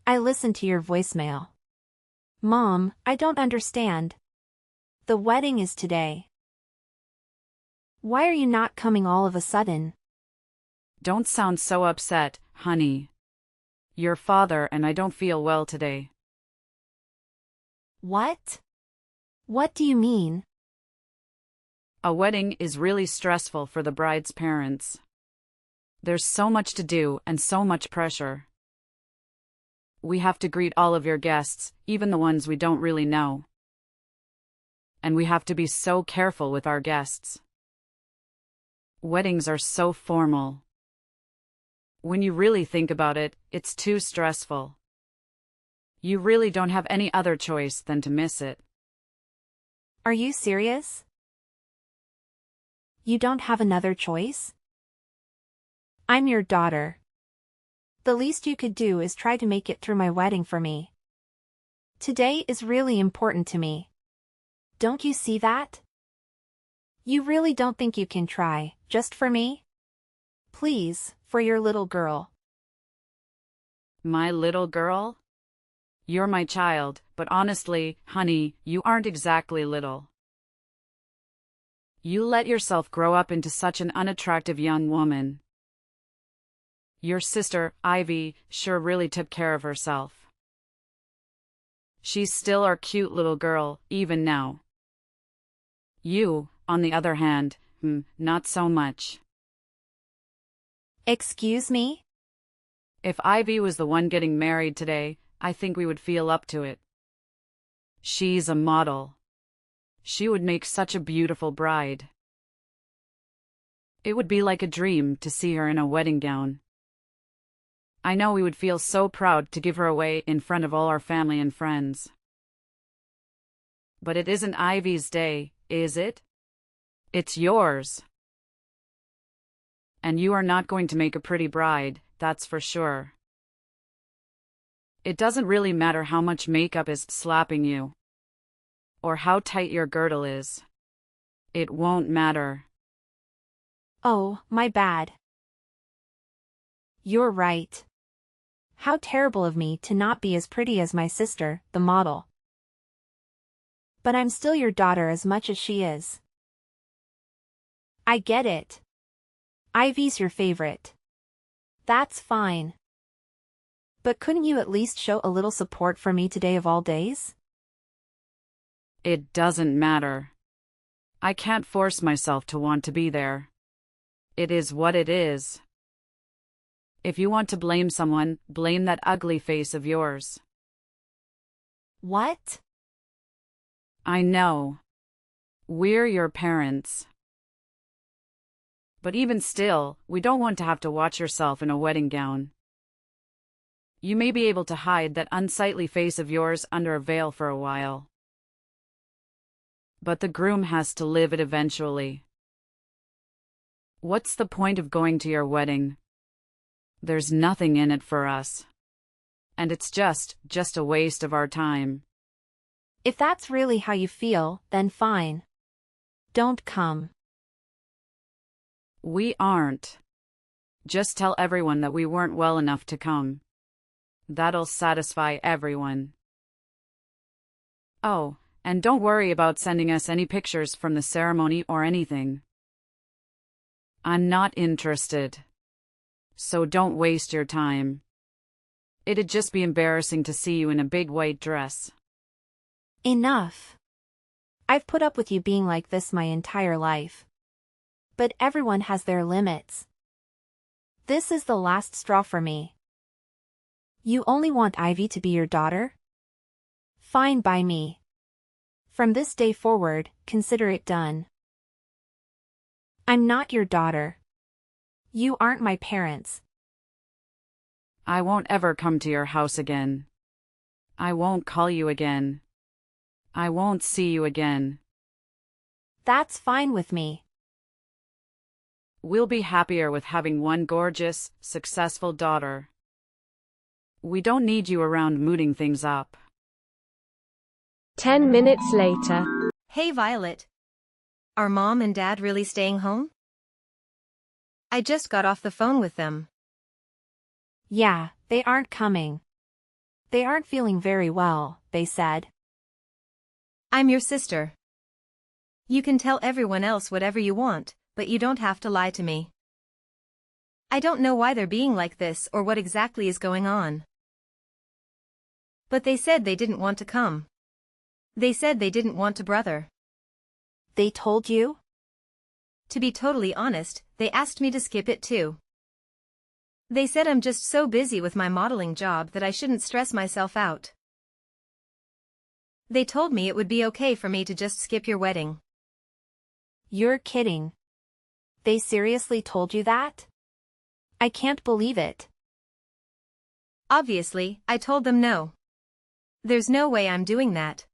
I listened to your voicemail. Mom, I don't understand. The wedding is today. Why are you not coming all of a sudden? Don't sound so upset, honey. Your father and I don't feel well today. What? What do you mean? A wedding is really stressful for the bride's parents. There's so much to do and so much pressure. We have to greet all of your guests, even the ones we don't really know. And we have to be so careful with our guests. Weddings are so formal. When you really think about it, it's too stressful. You really don't have any other choice than to miss it. Are you serious? You don't have another choice? I'm your daughter. The least you could do is try to make it through my wedding for me. Today is really important to me. Don't you see that? You really don't think you can try, just for me? Please, for your little girl. My little girl? You're my child, but honestly, honey, you aren't exactly little. You let yourself grow up into such an unattractive young woman. Your sister, Ivy, sure really took care of herself. She's still our cute little girl, even now. You, on the other hand, not so much. Excuse me? If Ivy was the one getting married today, I think we would feel up to it. She's a model. She would make such a beautiful bride. It would be like a dream to see her in a wedding gown. I know we would feel so proud to give her away in front of all our family and friends. But it isn't Ivy's day, is it? It's yours. And you are not going to make a pretty bride, that's for sure. It doesn't really matter how much makeup is slapping you, or how tight your girdle is. It won't matter. Oh, my bad. You're right. How terrible of me to not be as pretty as my sister, the model. But I'm still your daughter as much as she is. I get it. Ivy's your favorite. That's fine. But couldn't you at least show a little support for me today of all days? It doesn't matter. I can't force myself to want to be there. It is what it is. If you want to blame someone, blame that ugly face of yours. What? I know. We're your parents. But even still, we don't want to have to watch yourself in a wedding gown. You may be able to hide that unsightly face of yours under a veil for a while. But the groom has to live it eventually. What's the point of going to your wedding? There's nothing in it for us. And it's just a waste of our time. If that's really how you feel, then fine. Don't come. We aren't. Just tell everyone that we weren't well enough to come. That'll satisfy everyone. Oh, and don't worry about sending us any pictures from the ceremony or anything. I'm not interested. So don't waste your time. It'd just be embarrassing to see you in a big white dress. Enough. I've put up with you being like this my entire life. But everyone has their limits. This is the last straw for me. You only want Ivy to be your daughter? Fine by me. From this day forward, consider it done. I'm not your daughter. You aren't my parents. I won't ever come to your house again. I won't call you again. I won't see you again. That's fine with me. We'll be happier with having one gorgeous, successful daughter. We don't need you around mooting things up. 10 minutes later. Hey, Violet. Are Mom and Dad really staying home? I just got off the phone with them. Yeah, they aren't coming. They aren't feeling very well, they said. I'm your sister. You can tell everyone else whatever you want, but you don't have to lie to me. I don't know why they're being like this or what exactly is going on. But they said they didn't want to come. They said they didn't want to brother. They told you? To be totally honest, they asked me to skip it too. They said I'm just so busy with my modeling job that I shouldn't stress myself out. They told me it would be okay for me to just skip your wedding. You're kidding. They seriously told you that? I can't believe it. Obviously, I told them no. There's no way I'm doing that.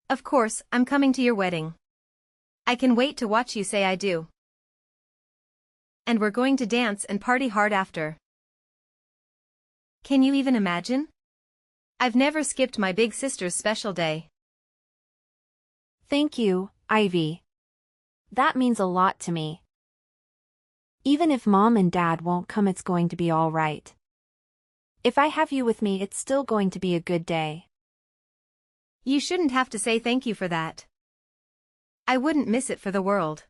Of course, I'm coming to your wedding. I can wait to watch you say I do. And we're going to dance and party hard after. Can you even imagine? I've never skipped my big sister's special day. Thank you, Ivy. That means a lot to me. Even if Mom and Dad won't come, it's going to be all right. If I have you with me, it's still going to be a good day. You shouldn't have to say thank you for that. I wouldn't miss it for the world.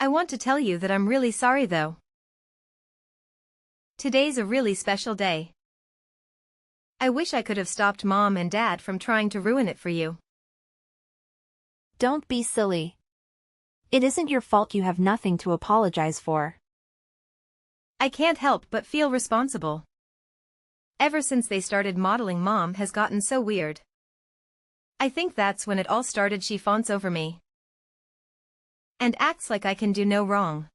I want to tell you that I'm really sorry though. Today's a really special day. I wish I could have stopped Mom and Dad from trying to ruin it for you. Don't be silly. It isn't your fault. You have nothing to apologize for. I can't help but feel responsible. Ever since they started modeling, Mom has gotten so weird. I think that's when it all started. She fawnts over me and acts like I can do no wrong.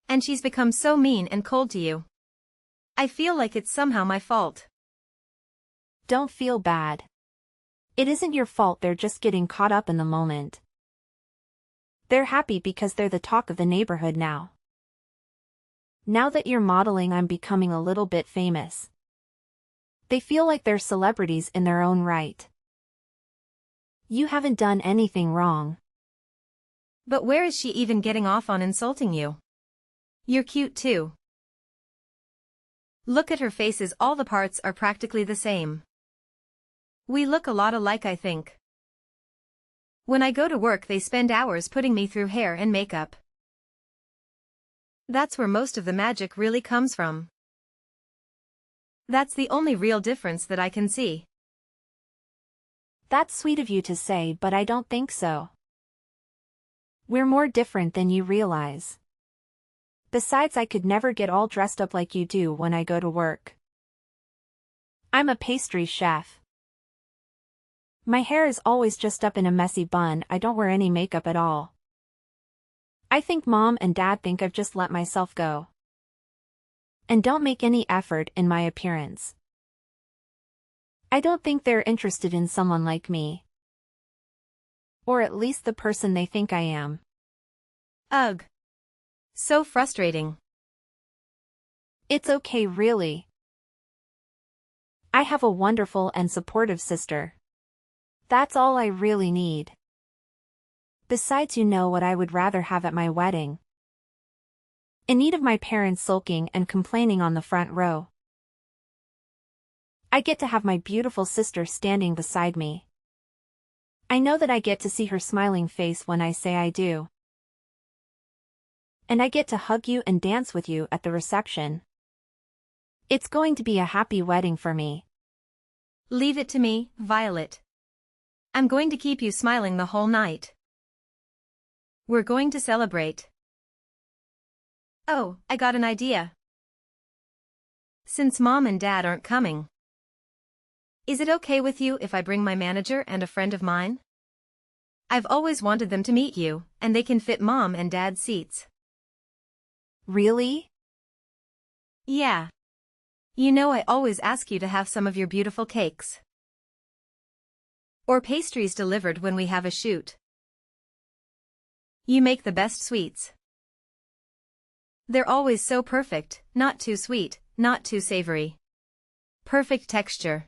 And she's become so mean and cold to you. I feel like it's somehow my fault. Don't feel bad. It isn't your fault. They're just getting caught up in the moment. They're happy because they're the talk of the neighborhood now. Now that you're modeling, I'm becoming a little bit famous. They feel like they're celebrities in their own right. You haven't done anything wrong. But where is she even getting off on insulting you? You're cute too. Look at her faces. All the parts are practically the same. We look a lot alike, I think. When I go to work, they spend hours putting me through hair and makeup. That's where most of the magic really comes from. That's the only real difference that I can see. That's sweet of you to say, but I don't think so. We're more different than you realize. Besides, I could never get all dressed up like you do when I go to work. I'm a pastry chef. My hair is always just up in a messy bun. I don't wear any makeup at all. I think Mom and Dad think I've just let myself go. And don't make any effort in my appearance. I don't think they're interested in someone like me. Or at least the person they think I am. Ugh. So frustrating. It's okay, really. I have a wonderful and supportive sister. That's all I really need. Besides, you know what I would rather have at my wedding? In need of my parents sulking and complaining on the front row. I get to have my beautiful sister standing beside me. I know that I get to see her smiling face when I say I do. And I get to hug you and dance with you at the reception. It's going to be a happy wedding for me. Leave it to me, Violet. I'm going to keep you smiling the whole night. We're going to celebrate. Oh, I got an idea. Since Mom and Dad aren't coming, is it okay with you if I bring my manager and a friend of mine? I've always wanted them to meet you, and they can fit Mom and Dad's seats. Really? Yeah. You know I always ask you to have some of your beautiful cakes or pastries delivered when we have a shoot. You make the best sweets. They're always so perfect, not too sweet, not too savory. Perfect texture.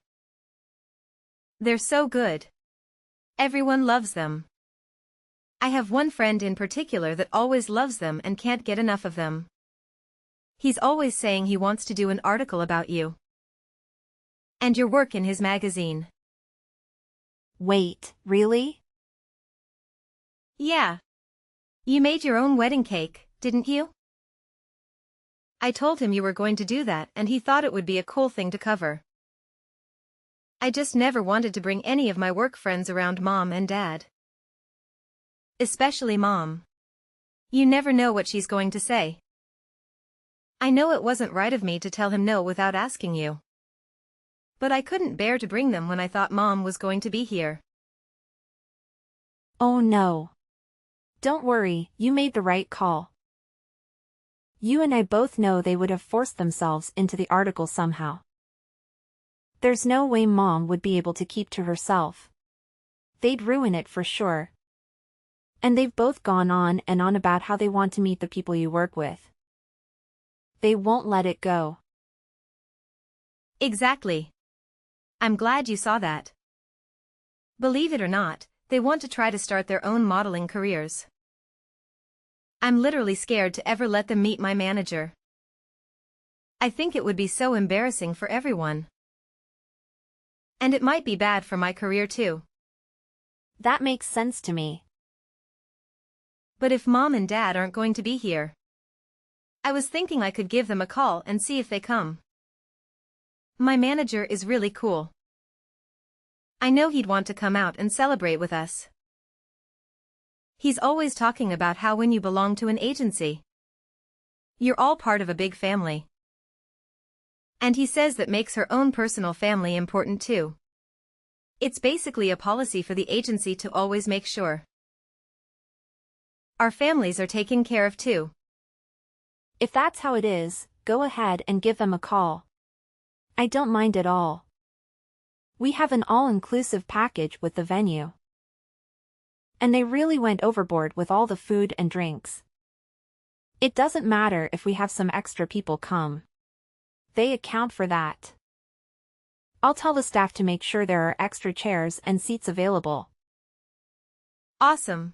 They're so good. Everyone loves them. I have one friend in particular that always loves them and can't get enough of them. He's always saying he wants to do an article about you. And your work in his magazine. Wait, really? Yeah. You made your own wedding cake, didn't you? I told him you were going to do that and he thought it would be a cool thing to cover. I just never wanted to bring any of my work friends around Mom and Dad. Especially Mom. You never know what she's going to say. I know it wasn't right of me to tell him no without asking you. But I couldn't bear to bring them when I thought Mom was going to be here. Oh no. Don't worry, you made the right call. You and I both know they would have forced themselves into the article somehow. There's no way Mom would be able to keep to herself. They'd ruin it for sure. And they've both gone on and on about how they want to meet the people you work with. They won't let it go. Exactly. I'm glad you saw that. Believe it or not, they want to try to start their own modeling careers. I'm literally scared to ever let them meet my manager. I think it would be so embarrassing for everyone. And it might be bad for my career too. That makes sense to me. But if Mom and Dad aren't going to be here, I was thinking I could give them a call and see if they come. My manager is really cool. I know he'd want to come out and celebrate with us. He's always talking about how when you belong to an agency, you're all part of a big family. And he says that makes her own personal family important too. It's basically a policy for the agency to always make sure our families are taken care of too. If that's how it is, go ahead and give them a call. I don't mind at all. We have an all-inclusive package with the venue. And they really went overboard with all the food and drinks. It doesn't matter if we have some extra people come. They account for that. I'll tell the staff to make sure there are extra chairs and seats available. Awesome.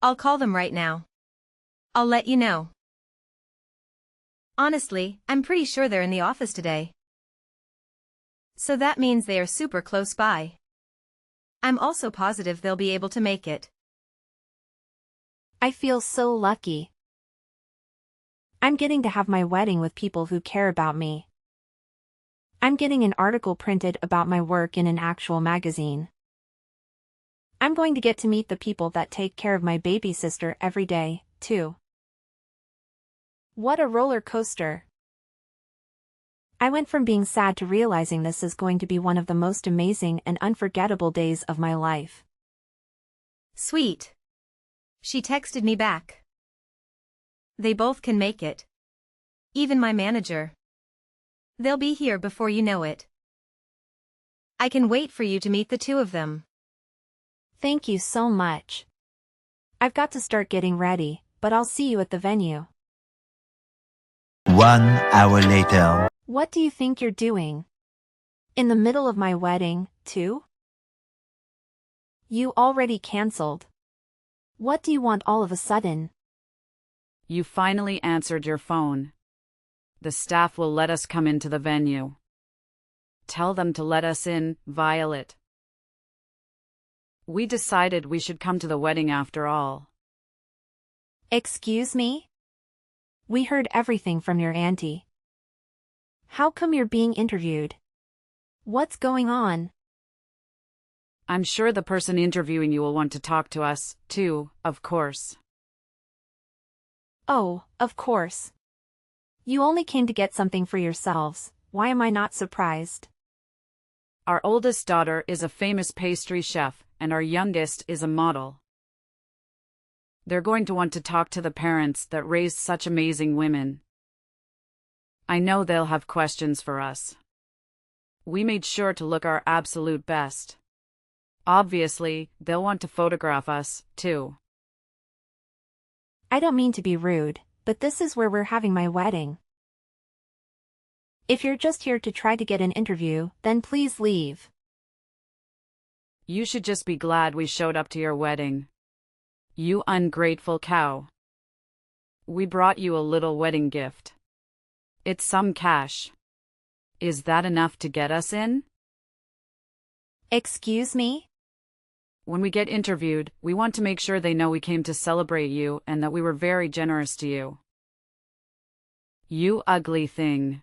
I'll call them right now. I'll let you know. Honestly, I'm pretty sure they're in the office today. So that means they are super close by. I'm also positive they'll be able to make it. I feel so lucky. I'm getting to have my wedding with people who care about me. I'm getting an article printed about my work in an actual magazine. I'm going to get to meet the people that take care of my baby sister every day, too. What a roller coaster. I went from being sad to realizing this is going to be one of the most amazing and unforgettable days of my life. Sweet. She texted me back. They both can make it. Even my manager. They'll be here before you know it. I can wait for you to meet the two of them. Thank you so much. I've got to start getting ready, but I'll see you at the venue. 1 hour later. What do you think you're doing? In the middle of my wedding, too? You already cancelled. What do you want all of a sudden? You finally answered your phone. The staff will let us come into the venue. Tell them to let us in, Violet. We decided we should come to the wedding after all. Excuse me? We heard everything from your auntie. How come you're being interviewed? What's going on? I'm sure the person interviewing you will want to talk to us, too, of course. Oh, of course. You only came to get something for yourselves. Why am I not surprised? Our oldest daughter is a famous pastry chef, and our youngest is a model. They're going to want to talk to the parents that raised such amazing women. I know they'll have questions for us. We made sure to look our absolute best. Obviously, they'll want to photograph us, too. I don't mean to be rude, but this is where we're having my wedding. If you're just here to try to get an interview, then please leave. You should just be glad we showed up to your wedding. You ungrateful cow. We brought you a little wedding gift. It's some cash. Is that enough to get us in? Excuse me? When we get interviewed, we want to make sure they know we came to celebrate you and that we were very generous to you. You ugly thing.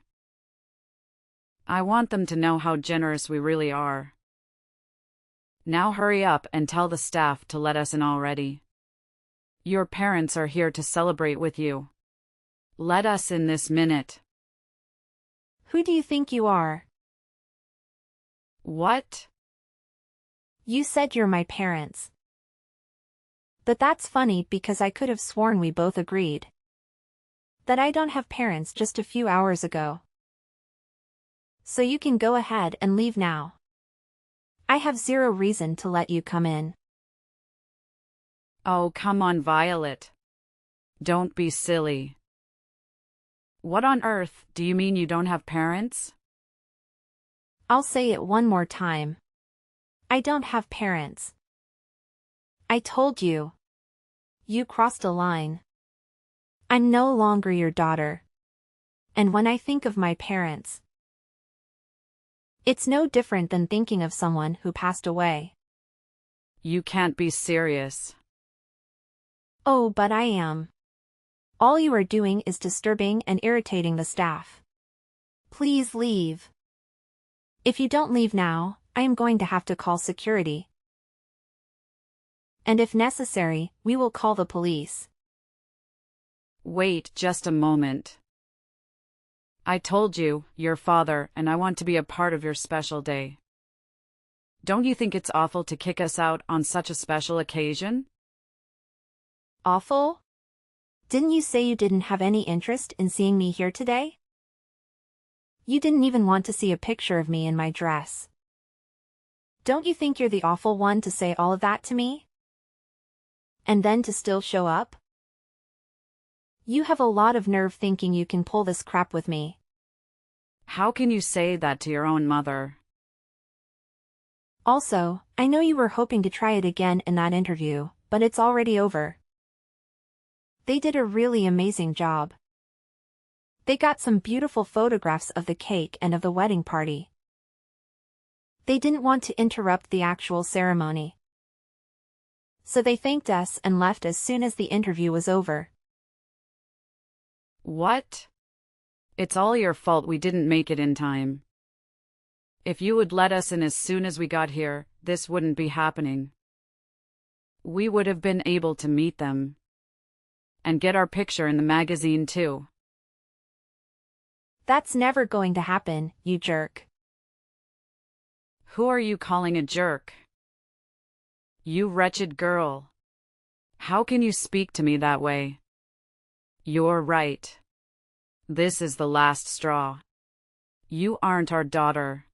I want them to know how generous we really are. Now hurry up and tell the staff to let us in already. Your parents are here to celebrate with you. Let us in this minute. Who do you think you are? What? You said you're my parents. But that's funny because I could have sworn we both agreed that I don't have parents just a few hours ago. So you can go ahead and leave now. I have zero reason to let you come in. Oh, come on, Violet. Don't be silly. What on earth do you mean you don't have parents? I'll say it one more time. I don't have parents. I told you. You crossed a line. I'm no longer your daughter. And when I think of my parents, it's no different than thinking of someone who passed away. You can't be serious. Oh, but I am. All you are doing is disturbing and irritating the staff. Please leave. If you don't leave now, I am going to have to call security. And if necessary, we will call the police. Wait just a moment. I told you, your father and I want to be a part of your special day. Don't you think it's awful to kick us out on such a special occasion? Awful? Didn't you say you didn't have any interest in seeing me here today? You didn't even want to see a picture of me in my dress. Don't you think you're the awful one to say all of that to me? And then to still show up? You have a lot of nerve thinking you can pull this crap with me. How can you say that to your own mother? Also, I know you were hoping to try it again in that interview, but it's already over. They did a really amazing job. They got some beautiful photographs of the cake and of the wedding party. They didn't want to interrupt the actual ceremony. So they thanked us and left as soon as the interview was over. What? It's all your fault we didn't make it in time. If you would let us in as soon as we got here, this wouldn't be happening. We would have been able to meet them. And get our picture in the magazine too. That's never going to happen, you jerk. Who are you calling a jerk? You wretched girl. How can you speak to me that way? You're right. This is the last straw. You aren't our daughter.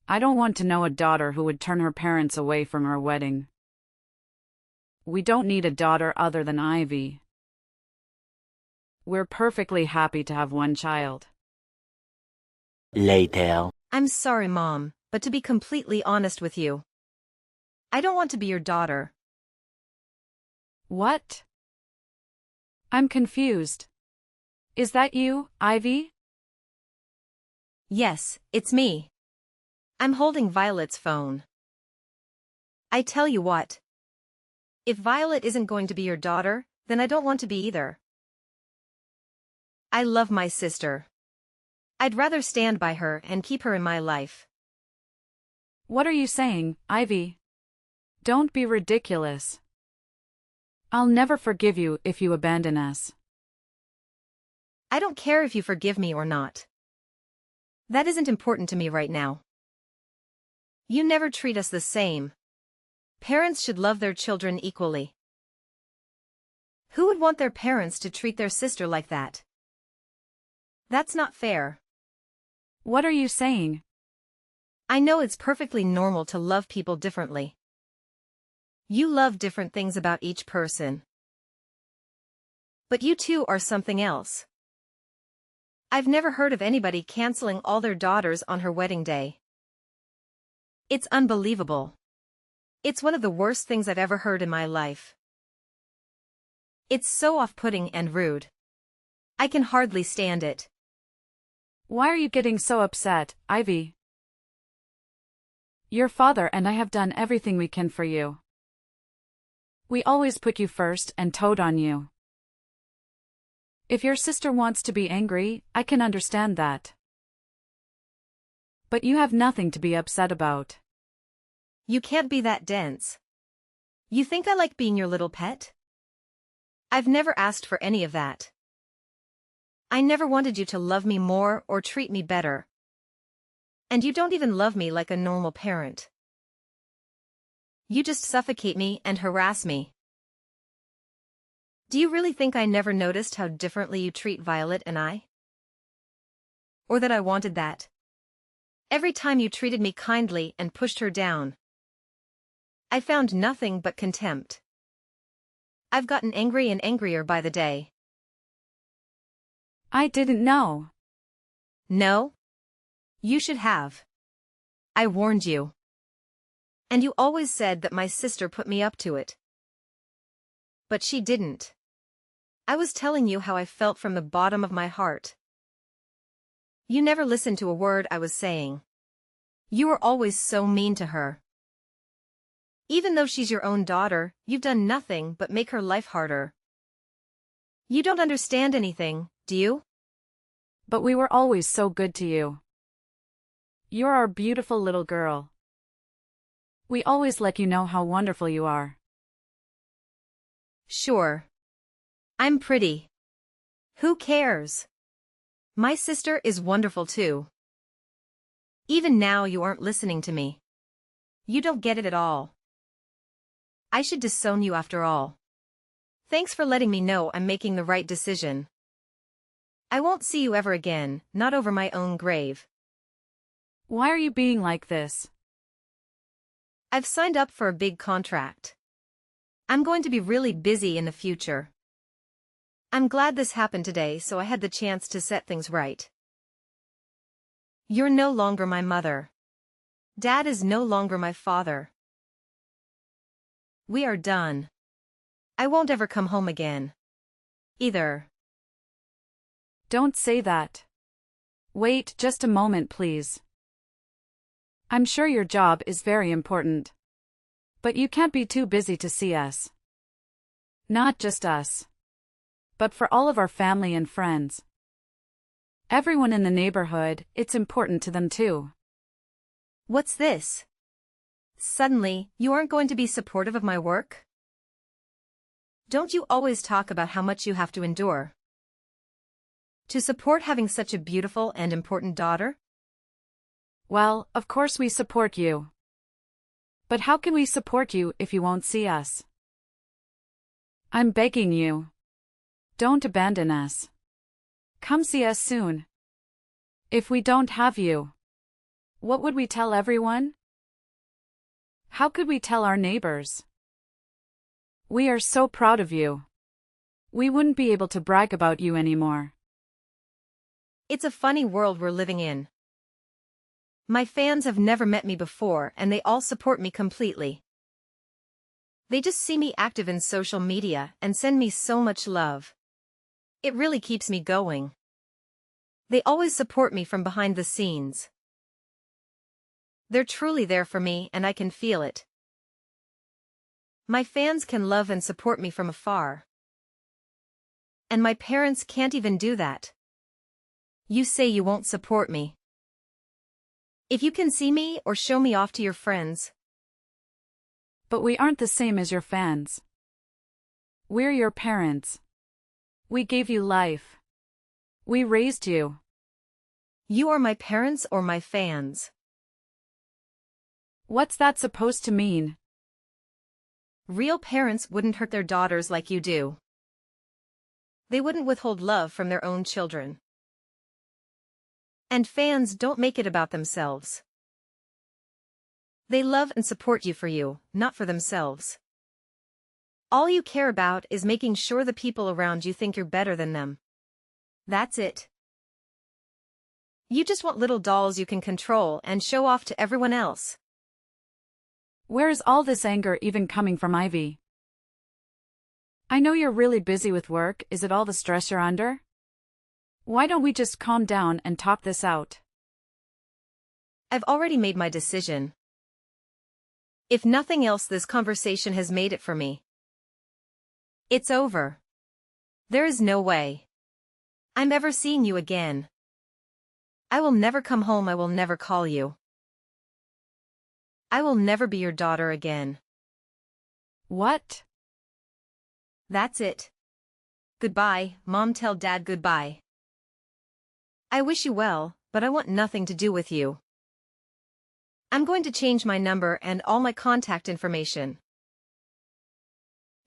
I don't want to know a daughter who would turn her parents away from her wedding. We don't need a daughter other than Ivy. We're perfectly happy to have one child. Later. I'm sorry, Mom, but to be completely honest with you, I don't want to be your daughter. What? I'm confused. Is that you, Ivy? Yes, it's me. I'm holding Violet's phone. I tell you what. If Violet isn't going to be your daughter, then I don't want to be either. I love my sister. I'd rather stand by her and keep her in my life. What are you saying, Ivy? Don't be ridiculous. I'll never forgive you if you abandon us. I don't care if you forgive me or not. That isn't important to me right now. You never treat us the same. Parents should love their children equally. Who would want their parents to treat their sister like that? That's not fair. What are you saying? I know it's perfectly normal to love people differently. You love different things about each person. But you two are something else. I've never heard of anybody canceling all their daughters on her wedding day. It's unbelievable. It's one of the worst things I've ever heard in my life. It's so off-putting and rude. I can hardly stand it. Why are you getting so upset, Ivy? Your father and I have done everything we can for you. We always put you first and toed on you. If your sister wants to be angry, I can understand that. But you have nothing to be upset about. You can't be that dense. You think I like being your little pet? I've never asked for any of that. I never wanted you to love me more or treat me better. And you don't even love me like a normal parent. You just suffocate me and harass me. Do you really think I never noticed how differently you treat Violet and I? Or that I wanted that? Every time you treated me kindly and pushed her down, I found nothing but contempt. I've gotten angry and angrier by the day. I didn't know. No? You should have. I warned you. And you always said that my sister put me up to it. But she didn't. I was telling you how I felt from the bottom of my heart. You never listened to a word I was saying. You were always so mean to her. Even though she's your own daughter, you've done nothing but make her life harder. You don't understand anything, do you? But we were always so good to you. You're our beautiful little girl. We always let you know how wonderful you are. Sure. I'm pretty. Who cares? My sister is wonderful too. Even now you aren't listening to me. You don't get it at all. I should disown you after all. Thanks for letting me know I'm making the right decision. I won't see you ever again, not over my own grave. Why are you being like this? I've signed up for a big contract. I'm going to be really busy in the future. I'm glad this happened today so I had the chance to set things right. You're no longer my mother. Dad is no longer my father. We are done. I won't ever come home again. Either. Don't say that. Wait just a moment, please. I'm sure your job is very important. But you can't be too busy to see us. Not just us. But for all of our family and friends. Everyone in the neighborhood, it's important to them too. What's this? Suddenly, you aren't going to be supportive of my work? Don't you always talk about how much you have to endure? To support having such a beautiful and important daughter? Well, of course we support you. But how can we support you if you won't see us? I'm begging you. Don't abandon us. Come see us soon. If we don't have you, what would we tell everyone? How could we tell our neighbors? We are so proud of you. We wouldn't be able to brag about you anymore. It's a funny world we're living in. My fans have never met me before and they all support me completely. They just see me active in social media and send me so much love. It really keeps me going. They always support me from behind the scenes. They're truly there for me and I can feel it. My fans can love and support me from afar. And my parents can't even do that. You say you won't support me. If you can see me or show me off to your friends. But we aren't the same as your fans. We're your parents. We gave you life. We raised you. You are my parents or my fans. What's that supposed to mean? Real parents wouldn't hurt their daughters like you do. They wouldn't withhold love from their own children. And fans don't make it about themselves. They love and support you for you, not for themselves. All you care about is making sure the people around you think you're better than them. That's it. You just want little dolls you can control and show off to everyone else. Where's all this anger even coming from, Ivy? I know you're really busy with work. Is it all the stress you're under? Why don't we just calm down and talk this out? I've already made my decision. If nothing else, this conversation has made it for me. It's over. There is no way I'm ever seeing you again. I will never come home. I will never call you. I will never be your daughter again. What? That's it. Goodbye, Mom. Tell Dad goodbye. I wish you well, but I want nothing to do with you. I'm going to change my number and all my contact information.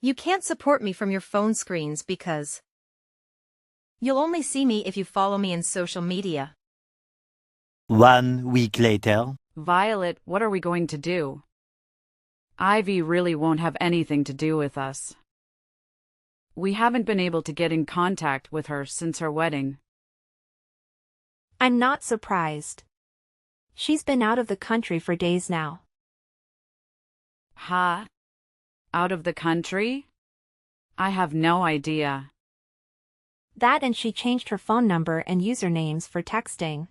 You can't support me from your phone screens because you'll only see me if you follow me in social media. 1 week later. Violet, what are we going to do? Ivy really won't have anything to do with us. We haven't been able to get in contact with her since her wedding. I'm not surprised. She's been out of the country for days now. Huh? Out of the country? I have no idea. That, and she changed her phone number and usernames for texting.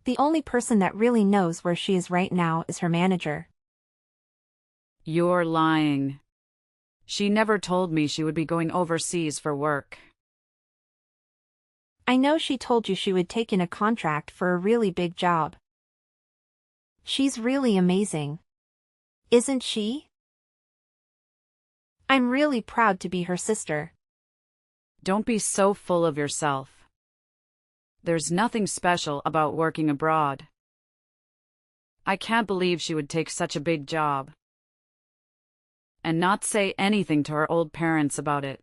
The only person that really knows where she is right now is her manager. You're lying. She never told me she would be going overseas for work. I know she told you she would take in a contract for a really big job. She's really amazing. Isn't she? I'm really proud to be her sister. Don't be so full of yourself. There's nothing special about working abroad. I can't believe she would take such a big job and not say anything to her old parents about it.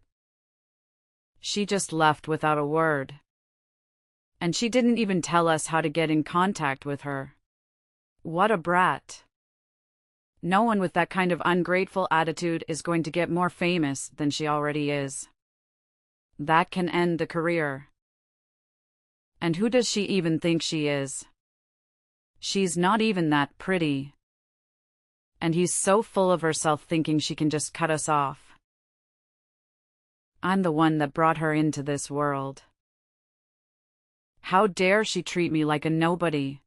She just left without a word. And she didn't even tell us how to get in contact with her. What a brat. No one with that kind of ungrateful attitude is going to get more famous than she already is. That can end the career. And who does she even think she is? She's not even that pretty. And he's so full of herself thinking she can just cut us off. I'm the one that brought her into this world. How dare she treat me like a nobody?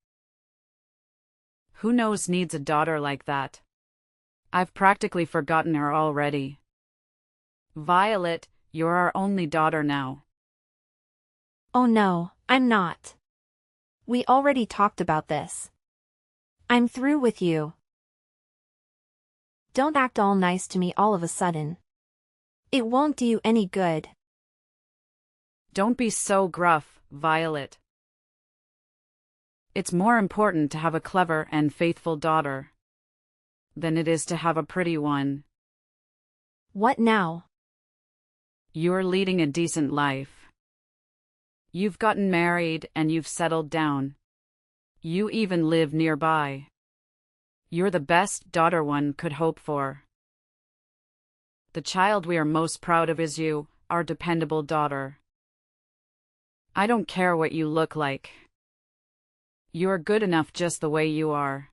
Who knows needs a daughter like that? I've practically forgotten her already. Violet, you're our only daughter now. Oh no, I'm not. We already talked about this. I'm through with you. Don't act all nice to me all of a sudden. It won't do you any good. Don't be so gruff, Violet. It's more important to have a clever and faithful daughter than it is to have a pretty one. What now? You're leading a decent life. You've gotten married and you've settled down. You even live nearby. You're the best daughter one could hope for. The child we are most proud of is you, our dependable daughter. I don't care what you look like. You're good enough just the way you are.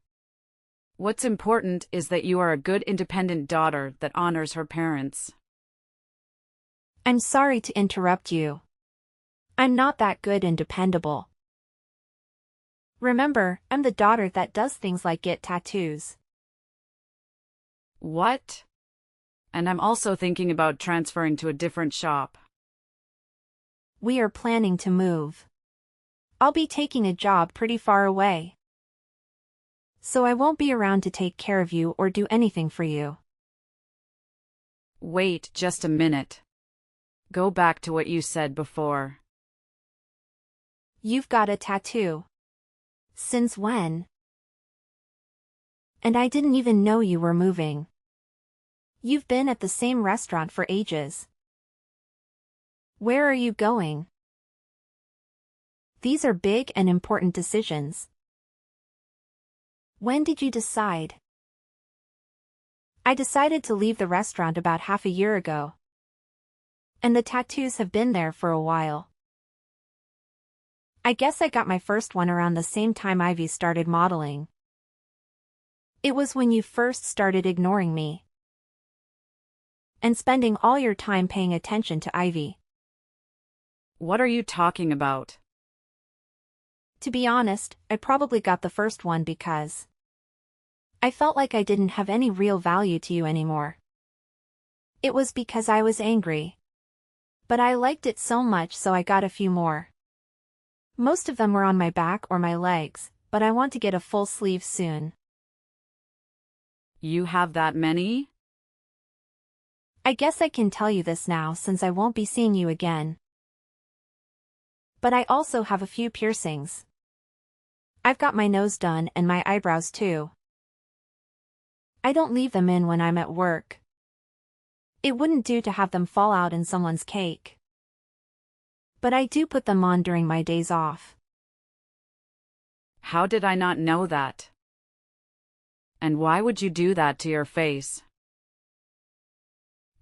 What's important is that you are a good independent daughter that honors her parents. I'm sorry to interrupt you. I'm not that good and dependable. Remember, I'm the daughter that does things like get tattoos. What? And I'm also thinking about transferring to a different shop. We are planning to move. I'll be taking a job pretty far away. So I won't be around to take care of you or do anything for you. Wait just a minute. Go back to what you said before. You've got a tattoo. Since when? And I didn't even know you were moving. You've been at the same restaurant for ages. Where are you going? These are big and important decisions. When did you decide? I decided to leave the restaurant about half a year ago. And the tattoos have been there for a while. I guess I got my first one around the same time Ivy started modeling. It was when you first started ignoring me and spending all your time paying attention to Ivy. What are you talking about? To be honest, I probably got the first one because I felt like I didn't have any real value to you anymore. It was because I was angry. But I liked it so much, so I got a few more. Most of them were on my back or my legs, but I want to get a full sleeve soon. You have that many? I guess I can tell you this now since I won't be seeing you again. But I also have a few piercings. I've got my nose done and my eyebrows too. I don't leave them in when I'm at work. It wouldn't do to have them fall out in someone's cake. But I do put them on during my days off. How did I not know that? And why would you do that to your face?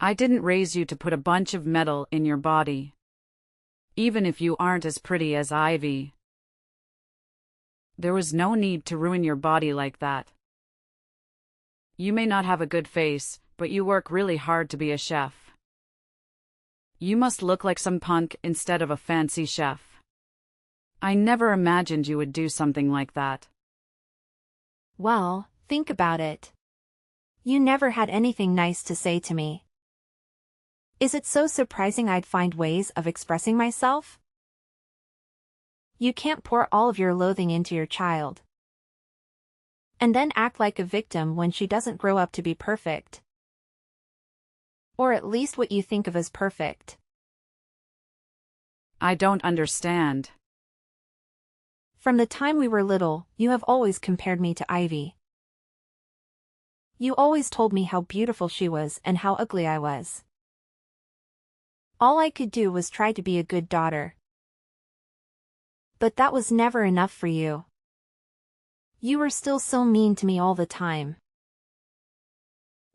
I didn't raise you to put a bunch of metal in your body. Even if you aren't as pretty as Ivy. There was no need to ruin your body like that. You may not have a good face, but you work really hard to be a chef. You must look like some punk instead of a fancy chef. I never imagined you would do something like that. Well, think about it. You never had anything nice to say to me. Is it so surprising I'd find ways of expressing myself? You can't pour all of your loathing into your child. And then act like a victim when she doesn't grow up to be perfect. Or at least what you think of as perfect. I don't understand. From the time we were little, you have always compared me to Ivy. You always told me how beautiful she was and how ugly I was. All I could do was try to be a good daughter. But that was never enough for you. You were still so mean to me all the time.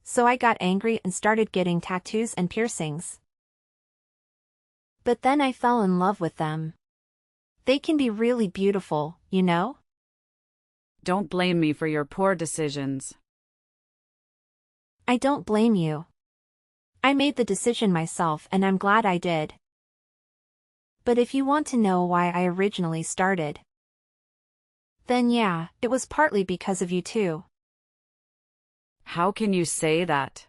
So I got angry and started getting tattoos and piercings. But then I fell in love with them. They can be really beautiful, you know? Don't blame me for your poor decisions. I don't blame you. I made the decision myself and I'm glad I did. But if you want to know why I originally started, then yeah, it was partly because of you too. How can you say that?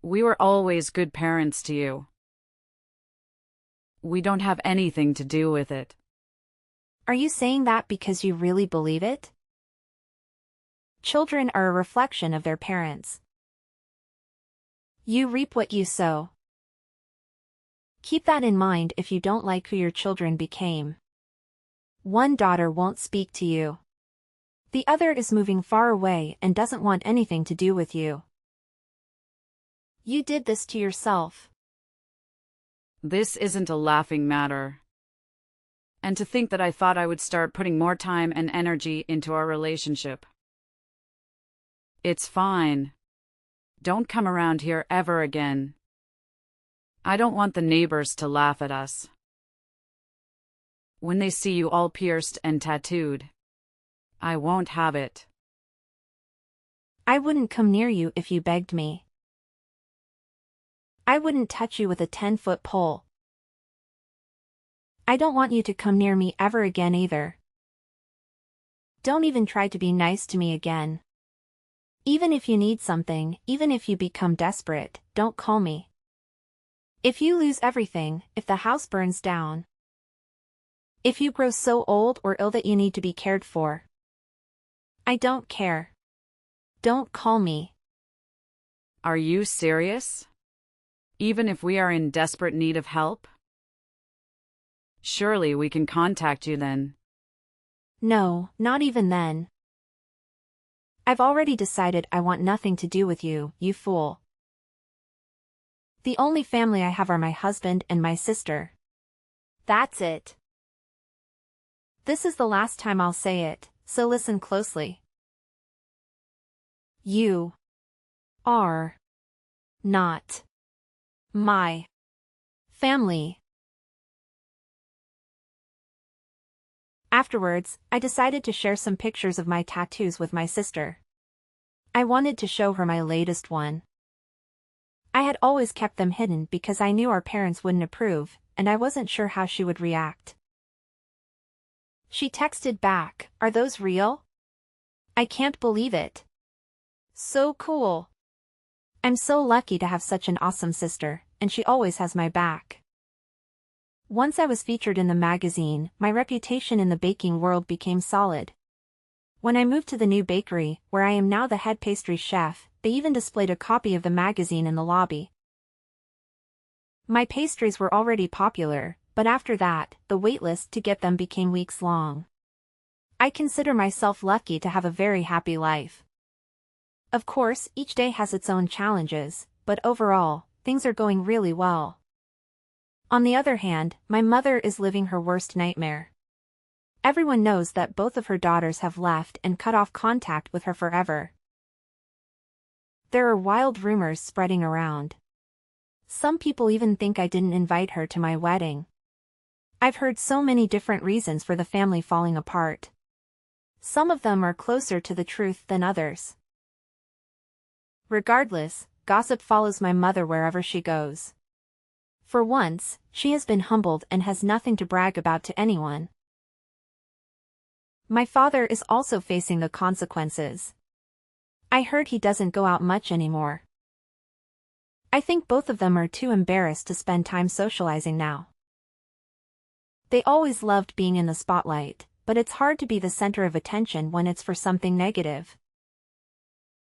We were always good parents to you. We don't have anything to do with it. Are you saying that because you really believe it? Children are a reflection of their parents. You reap what you sow. Keep that in mind if you don't like who your children became. One daughter won't speak to you. The other is moving far away and doesn't want anything to do with you. You did this to yourself. This isn't a laughing matter. And to think that I thought I would start putting more time and energy into our relationship. It's fine. Don't come around here ever again. I don't want the neighbors to laugh at us. When they see you all pierced and tattooed, I won't have it. I wouldn't come near you if you begged me. I wouldn't touch you with a 10-foot pole. I don't want you to come near me ever again either. Don't even try to be nice to me again. Even if you need something, even if you become desperate, don't call me. If you lose everything, if the house burns down, if you grow so old or ill that you need to be cared for, I don't care. Don't call me. Are you serious? Even if we are in desperate need of help? Surely we can contact you then. No, not even then. I've already decided I want nothing to do with you, you fool. The only family I have are my husband and my sister. That's it. This is the last time I'll say it, so listen closely. You are not my family. Afterwards, I decided to share some pictures of my tattoos with my sister. I wanted to show her my latest one. I had always kept them hidden because I knew our parents wouldn't approve, and I wasn't sure how she would react. She texted back, "Are those real? I can't believe it. So cool. I'm so lucky to have such an awesome sister, and she always has my back." Once I was featured in the magazine, my reputation in the baking world became solid. When I moved to the new bakery, where I am now the head pastry chef, they even displayed a copy of the magazine in the lobby. My pastries were already popular, but after that, the waitlist to get them became weeks long. I consider myself lucky to have a very happy life. Of course, each day has its own challenges, but overall, things are going really well. On the other hand, my mother is living her worst nightmare. Everyone knows that both of her daughters have left and cut off contact with her forever. There are wild rumors spreading around. Some people even think I didn't invite her to my wedding. I've heard so many different reasons for the family falling apart. Some of them are closer to the truth than others. Regardless, gossip follows my mother wherever she goes. For once, she has been humbled and has nothing to brag about to anyone. My father is also facing the consequences. I heard he doesn't go out much anymore. I think both of them are too embarrassed to spend time socializing now. They always loved being in the spotlight, but it's hard to be the center of attention when it's for something negative.